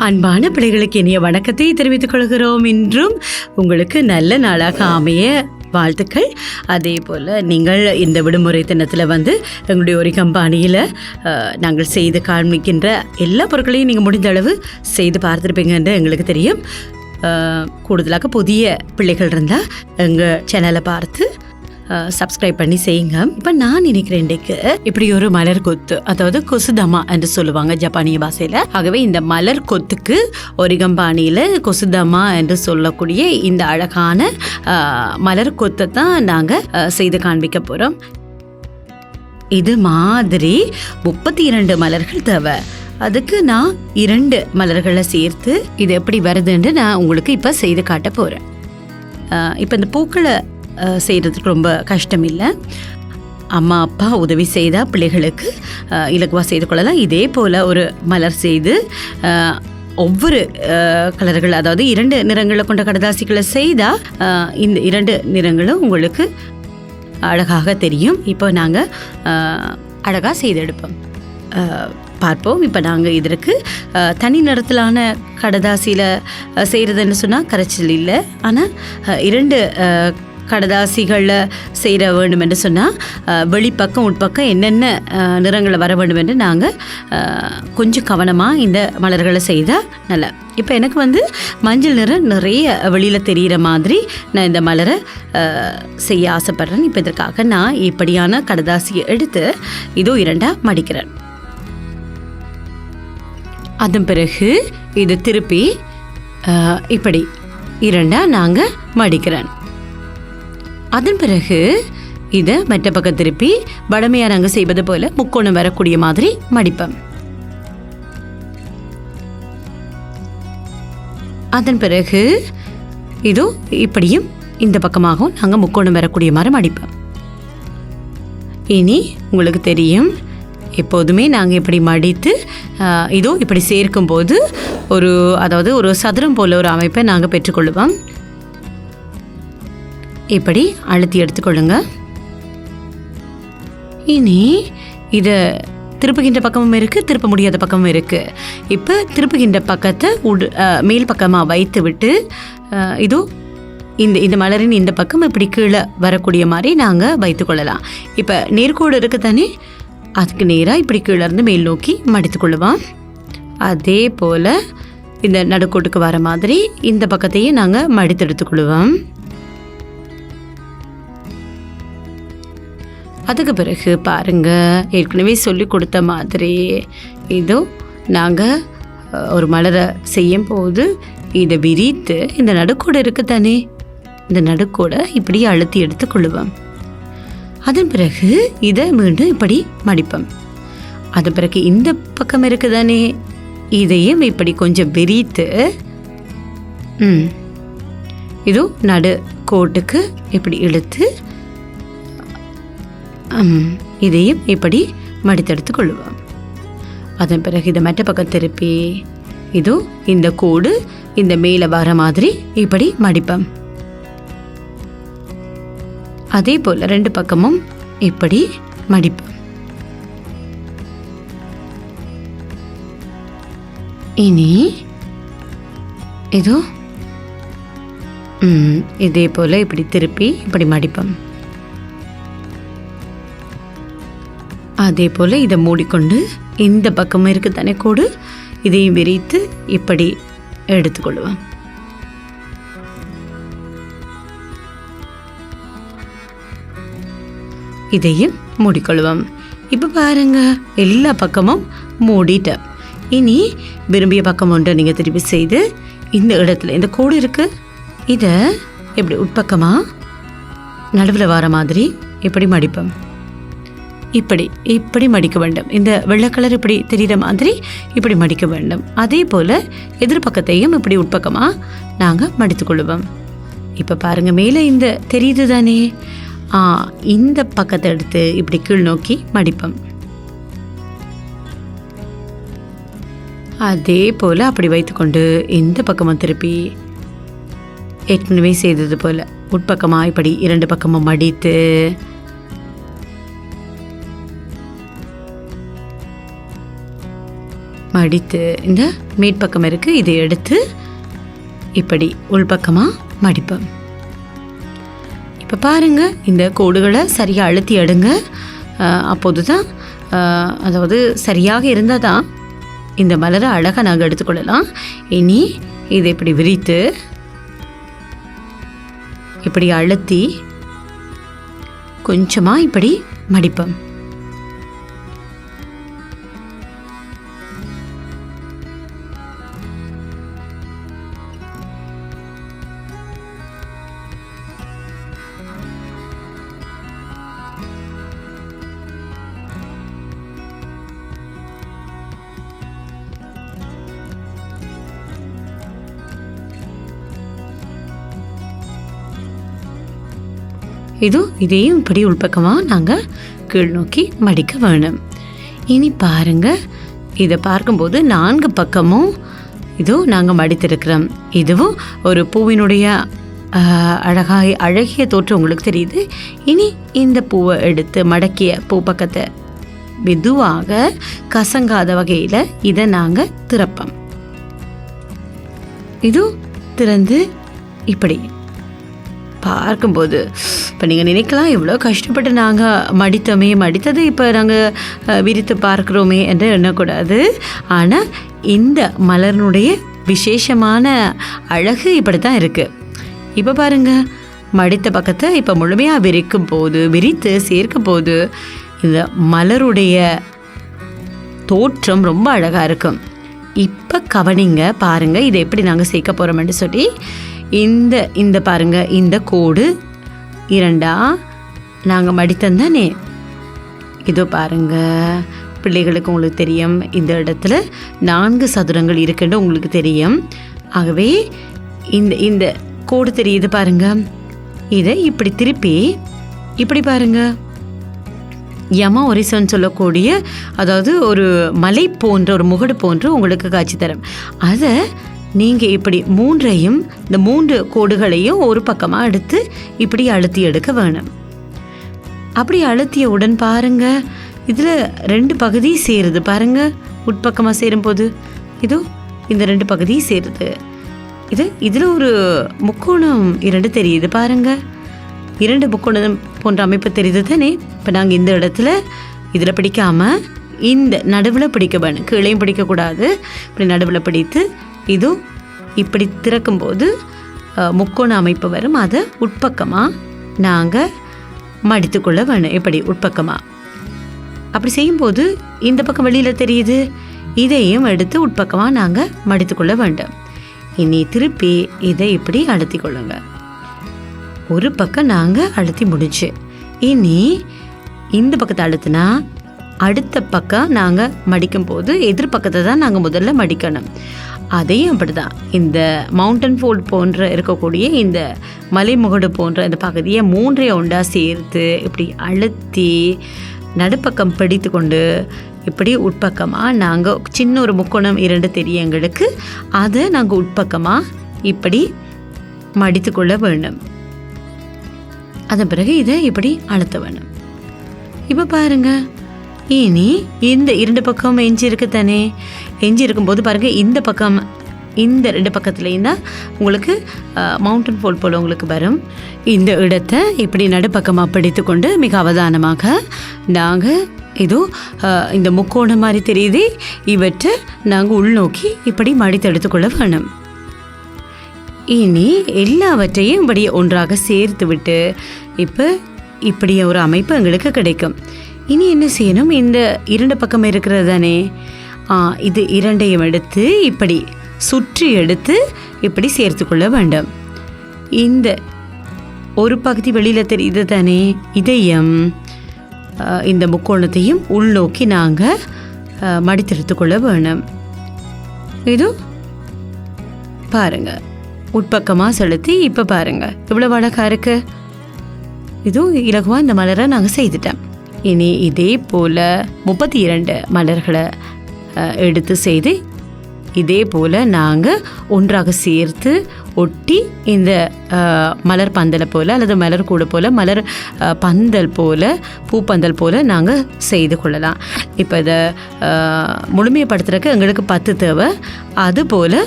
அன்பான பிள்ளைகளுக்கு இனிய வணக்கத்தை தெரிவித்துக் கொள்கிறோம். இன்றும் உங்களுக்கு நல்ல நாளாக அமைய வாழ்த்துக்கள். அதே போல் நீங்கள் இந்த விடுமுறை தினத்தில் எங்களுடைய ஒரு கம்பெனியில் நாங்கள் செய்து காண்பிக்கின்ற எல்லா பொருட்களையும் நீங்கள் முடிந்த அளவு செய்து பார்த்துருப்பீங்கன்னு எங்களுக்கு தெரியும். கூடுதலாக புதிய பிள்ளைகள் இருந்தால் எங்கள் சேனலை பார்த்து சப்ஸ்கிரைப் பண்ணி செய்யுங்க. இப்போ நான் நினைக்கிறேன் இன்றைக்கு இப்படி ஒரு மலர் கொத்து, அதாவது கொசுதமா என்று சொல்லுவாங்க ஜப்பானிய பாஷையில். ஆகவே இந்த மலர் கொத்துக்கு ஒரிகம்பானியில் கொசுதமா என்று சொல்லக்கூடிய இந்த அழகான மலர் கொத்தை தான் நாங்கள் செய்து காண்பிக்க போகிறோம். இது மாதிரி 32 மலர்கள் தேவை. அதுக்கு நான் 2 மலர்களை சேர்த்து இது எப்படி வருதுன்னு நான் உங்களுக்கு இப்போ செய்து காட்ட போகிறேன். இப்போ இந்த பூக்களை செய்கிறதுக்கு ரொம்ப கஷ்டம் இல்லை. அம்மா அப்பா உதவி செய்தால் பிள்ளைகளுக்கு இலகுவாக செய்து கொள்ளலாம். இதே போல் ஒரு மலர் செய்து ஒவ்வொரு கலர்கள், அதாவது 2 நிறங்களை கொண்ட கடதாசிகளை செய்தால் இந்த 2 நிறங்களும் உங்களுக்கு அழகாக தெரியும். இப்போ நாங்கள் அழகாக செய்து எடுப்போம் பார்ப்போம். இப்போ நாங்கள் இதற்கு தனி நிறத்திலான கடதாசியில் செய்கிறதுன்னு சொன்னால் கரைச்சல் இல்லை. ஆனால் 2 கடதாசிகளில் செய்ய வேண்டும் என்று சொன்னால் வெளிப்பக்கம் உட்பக்கம் என்னென்ன நிறங்களை வர வேண்டும் என்று நாங்கள் கொஞ்சம் கவனமாக இந்த மலர்களை செய்தால் நல்லா. இப்போ எனக்கு மஞ்சள் நிறம் நிறைய வெளியில் தெரிகிற மாதிரி நான் இந்த மலரை செய்ய ஆசைப்பட்றேன். இப்போ இதற்காக நான் இப்படியான கடதாசியை எடுத்து இதோ 2ஆக மடிக்கிறேன். அதன் பிறகு இது திருப்பி இப்படி 2ஆக நாங்கள் மடிக்கிறேன். அதன் பிறகு இதை மற்ற பக்கம் திருப்பி வடமையாக நாங்கள் செய்வது போல முக்கோணம் வரக்கூடிய மாதிரி மடிப்போம். அதன் பிறகு இதோ இப்படியும் இந்த பக்கமாகவும் நாங்கள் முக்கோணம் வரக்கூடிய மாதிரி மடிப்போம். இனி உங்களுக்கு தெரியும், எப்போதுமே நாங்கள் இப்படி மடித்து இதோ இப்படி சேர்க்கும் போது அதாவது ஒரு சதுரம் போல ஒரு அமைப்பை நாங்கள் பெற்றுக்கொள்ளுவோம். இப்படி அழுத்தி எடுத்துக்கொள்ளுங்க. இனி இதை திருப்புகின்ற பக்கமும் இருக்குது, திருப்ப முடியாத பக்கமும் இருக்குது. இப்போ திருப்புகின்ற பக்கத்தை மேல் பக்கமாக வைத்து விட்டு இதோ இந்த மலரின் இந்த பக்கம் இப்படி கீழே வரக்கூடிய மாதிரி நாங்கள் வைத்து கொள்ளலாம். இப்போ நேர்கோடு இருக்குது தானே, அதுக்கு நேராக இப்படி கீழே இருந்து மேல் நோக்கி மடித்து கொள்ளுவோம். அதே போல் இந்த நடுக்கோட்டுக்கு வர மாதிரி இந்த பக்கத்தையும் நாங்கள் மடித்து எடுத்துக்கொள்ளுவோம். அதுக்கு பிறகு பாருங்க, ஏற்கனவே சொல்லி கொடுத்த மாதிரி இதோ நாங்கள் ஒரு மலரை செய்யும் போது இதை விரித்து இந்த நடுக்கோடு இருக்குது தானே, இந்த நடுக்கோடை இப்படி அழுத்தி எடுத்துக்கொள்ளுவோம். அதன் பிறகு இதை மீண்டும் இப்படி மடிப்போம். அதன் பிறகு இந்த பக்கம் இருக்குது தானே, இதையும் இப்படி கொஞ்சம் விரித்து இதோ நடு கோட்டுக்கு இப்படி இழுத்து இதையும் இப்படி மடித்தெடுத்து கொள்ளுவோம். அதன் பிறகு இதை மற்ற பக்கம் திருப்பி இதோ இந்த கோடு இந்த மேலே வர மாதிரி இப்படி மடிப்போம். அதே போல் 2 பக்கமும் இப்படி மடிப்போம். இனி இதோ இதே போல் இப்படி திருப்பி இப்படி மடிப்போம். அதே போல் இதை மூடிக்கொண்டு இந்த பக்கமும் இருக்குது தானே கோடு, இதையும் விரித்து இப்படி எடுத்துக்கொள்ளுவோம். இதையும் மூடிக்கொள்ளுவோம். இப்போ பாருங்க, எல்லா பக்கமும் மூடிட்டேன். இனி விரும்பிய பக்கம் ஒன்று நீங்கள் திருப்பி செய்து இந்த இடத்துல இந்த கோடு இருக்குது, இதை இப்படி உட்பக்கமாக நடுவில் வர மாதிரி இப்படி மடிப்போம். இப்படி மடிக்க வேண்டும். இந்த வெள்ளை கலர் இப்படி தெரிகிற மாதிரி இப்படி மடிக்க வேண்டும். அதே போல் எதிர்பக்கத்தையும் இப்படி உட்பக்கமாக நாங்கள் மடித்துக்கொள்ளுவோம். இப்போ பாருங்கள், மேலே இந்த தெரியுது தானே, இந்த பக்கத்தை எடுத்து இப்படி கீழ் நோக்கி மடிப்போம். அதே போல் அப்படி வைத்துக்கொண்டு இந்த பக்கமாக திருப்பி ஏற்கனவே செய்தது போல் உட்பக்கமாக இப்படி 2 பக்கமும் மடித்து மடித்து இந்த மேற்பக்கம் இருக்குது, இதை எடுத்து இப்படி உள்பக்கமாக மடிப்போம். இப்போ பாருங்கள், இந்த கோடுகளை சரியாக அழுத்தி எடுங்க. அப்போது தான் அதாவது சரியாக இருந்தால் தான் இந்த மலரை அழகாக நாங்கள் எடுத்துக்கொள்ளலாம். இனி இதை இப்படி விரித்து இப்படி அழுத்தி கொஞ்சமாக இப்படி மடிப்போம். இதையும் இப்படி உள்பக்கமாக நாங்கள் கீழ் நோக்கி மடிக்க வேணும். இனி பாருங்கள், இதை பார்க்கும்போது 4 பக்கமும் நாங்கள் மடித்திருக்கிறோம். இதுவும் ஒரு பூவினுடைய அழகிய தோற்றம் உங்களுக்கு தெரியுது. இனி இந்த பூவை எடுத்து மடக்கிய பூ பக்கத்தை மெதுவாக கசங்காத வகையில் இதை நாங்கள் திறப்போம். திறந்து இப்படி பார்க்கும்போது இப்போ நீங்கள் நினைக்கலாம், எவ்வளோ கஷ்டப்பட்டு நாங்கள் மடித்தது இப்போ நாங்கள் விரித்து பார்க்குறோமே என்று எண்ணக்கூடாது. ஆனால் இந்த மலர்னுடைய விசேஷமான அழகு இப்படி தான் இருக்குது. இப்போ பாருங்கள், மடித்த பக்கத்தை இப்போ முழுமையாக விரித்து சேர்க்கும் போது இந்த மலருடைய தோற்றம் ரொம்ப அழகாக இருக்கும். இப்போ கவனிங்க, பாருங்கள் இதை எப்படி நாங்கள் சேர்க்க போகிறோம்னு சொல்லி. இந்த பாருங்கள், இந்த கோடு 2 நாங்கள் மடித்தந்தானே. பாருங்கள், பிள்ளைகளுக்கு உங்களுக்கு தெரியும், இந்த இடத்துல 4 சதுரங்கள் இருக்குன்னு உங்களுக்கு தெரியும். ஆகவே இந்த கோடு தெரியுது பாருங்க. இதை இப்படி திருப்பி இப்படி பாருங்க, யமா ஒரிசன் சொல்லக்கூடிய, அதாவது ஒரு மலை போன்ற ஒரு முகடு போன்று உங்களுக்கு காட்சி தரும். அதை நீங்கள் இப்படி 3ஐயும் இந்த 3 கோடுகளையும் ஒரு பக்கமாக எடுத்து இப்படி அழுத்தி எடுக்க வேணும். அப்படி அழுத்தியவுடன் பாருங்கள், இதில் 2 பகுதி சேருது பாருங்கள். உட்பக்கமாக சேரும்போது இந்த 2 பகுதி சேருது. இதில் ஒரு முக்கோணம் 2 தெரியுது பாருங்கள். 2 முக்கோணம் போன்ற அமைப்பு தெரியுது தானே. இப்போ நாங்கள் இந்த இடத்துல இதில் பிடிக்காமல் இந்த நடுவில் பிடிக்க வேணும், கீழையும் பிடிக்கக்கூடாது. இப்படி நடுவில் பிடித்து இப்படி திறக்கும்போது முக்கோண அமைப்பு வரும். அதை உட்பக்கமாக நாங்கள் மடித்துக்கொள்ள வேணும். இப்படி உட்பக்கமாக அப்படி செய்யும்போது இந்த பக்கம் வெளியில் தெரியுது. இதையும் எடுத்து உட்பக்கமாக நாங்கள் மடித்துக்கொள்ள வேண்டும். இனி திருப்பி இதை இப்படி அழுத்தி கொள்ளுங்க. ஒரு பக்கம் நாங்கள் அழுத்தி முடிச்சு. இனி இந்த பக்கத்தை அழுத்தினா அடுத்த பக்கம் நாங்கள் மடிக்கும் போது எதிர்பக்கத்தை தான் நாங்கள் முதல்ல மடிக்கணும். அதையும் அப்படி தான், இந்த மவுண்டன் ஃபோல்ட் போன்ற இருக்கக்கூடிய இந்த மலைமுகடு போன்ற இந்த பகுதியை 3 ஒன்றா சேர்த்து இப்படி அழுத்தி நடுப்பக்கம் பிடித்து கொண்டு இப்படி உட்பக்கமாக நாங்கள் சின்ன ஒரு முக்கோணம் 2 தெரியும் எங்களுக்கு, அதை நாங்கள் உட்பக்கமாக இப்படி மடித்து கொள்ள வேண்டும். அதன் பிறகு இதை இப்படி அழுத்த வேணும். இப்போ பாருங்கள், இனி இந்த 2 பக்கம் எஞ்சி இருக்கு தானே. எஞ்சி இருக்கும்போது பாருங்கள், இந்த பக்கம் இந்த 2 பக்கத்துலேயும் தான் உங்களுக்கு மவுண்டன் ஃபோல்ட் போல் உங்களுக்கு வரும். இந்த இடத்தை இப்படி நடுப்பக்கமாக பிடித்து கொண்டு மிக அவதானமாக நாங்கள் இந்த முக்கோணம் மாதிரி தெரியுது, இவற்றை நாங்கள் உள்நோக்கி இப்படி மடித்து எடுத்துக்கொள்ள வேணும். இனி எல்லாவற்றையும் இப்படி ஒன்றாக சேர்த்து விட்டு இப்போ இப்படி ஒரு அமைப்பு எங்களுக்கு கிடைக்கும். இனி என்ன செய்யணும், இந்த 2 பக்கம் இருக்கிறது தானே, இது 2ஐயும் எடுத்து இப்படி சுற்றி எடுத்து இப்படி சேர்த்துக்கொள்ள வேண்டும். இந்த ஒரு பகுதி வெளியில் தெரியுது தானே, இதையும் இந்த முக்கோணத்தையும் உள்நோக்கி நாங்கள் மடித்தெடுத்துக்கொள்ள வேணும். பாருங்கள், உட்பக்கமாக செலுத்தி இப்போ பாருங்கள் இவ்வளோ அழகாக இருக்கு. இலகுவாக இந்த மலரை நாங்கள் செய்துட்டோம். இனி இதே போல் 32 மலர்களை எடுத்து செய்து இதே போல் நாங்கள் ஒன்றாக சேர்த்து ஒட்டி இந்த மலர் பந்தலை போல் அல்லது மலர் கூடு போல் மலர் பந்தல் போல் பூப்பந்தல் போல் நாங்கள் செய்து கொள்ளலாம். இப்போ இதை முழுமைப்படுத்துறதுக்கு எங்களுக்கு 10 தேவை. அதுபோல்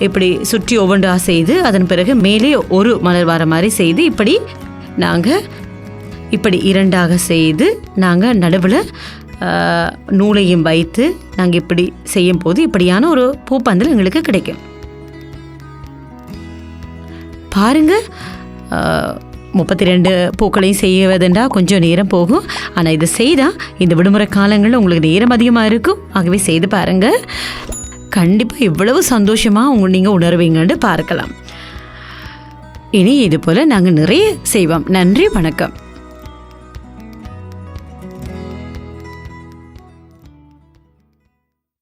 இப்படி சுற்றி ஒவ்வொன்றா செய்து அதன் பிறகு மேலே ஒரு மலர் வர மாதிரி செய்து இப்படி நாங்கள் இப்படி 2ஆக செய்து நாங்கள் நடுவில் நூலையும் வைத்து நாங்கள் இப்படி செய்யும் போது இப்படியான ஒரு பூப்பந்தல் எங்களுக்கு கிடைக்கும். பாருங்க, 32 பூக்களையும் செய்வதுண்டா கொஞ்சம் நேரம் போகும். ஆனால் இதை செய்தால் இந்த விடுமுறை காலங்களில் உங்களுக்கு நேரம் அதிகமாக இருக்கும். ஆகவே செய்து பாருங்கள், கண்டிப்பாக இவ்வளவு சந்தோஷமாக நீங்கள் உணர்வீங்கன்னு பார்க்கலாம். இனி இது போல் நாங்கள் நிறைய செய்வோம். நன்றி, வணக்கம்.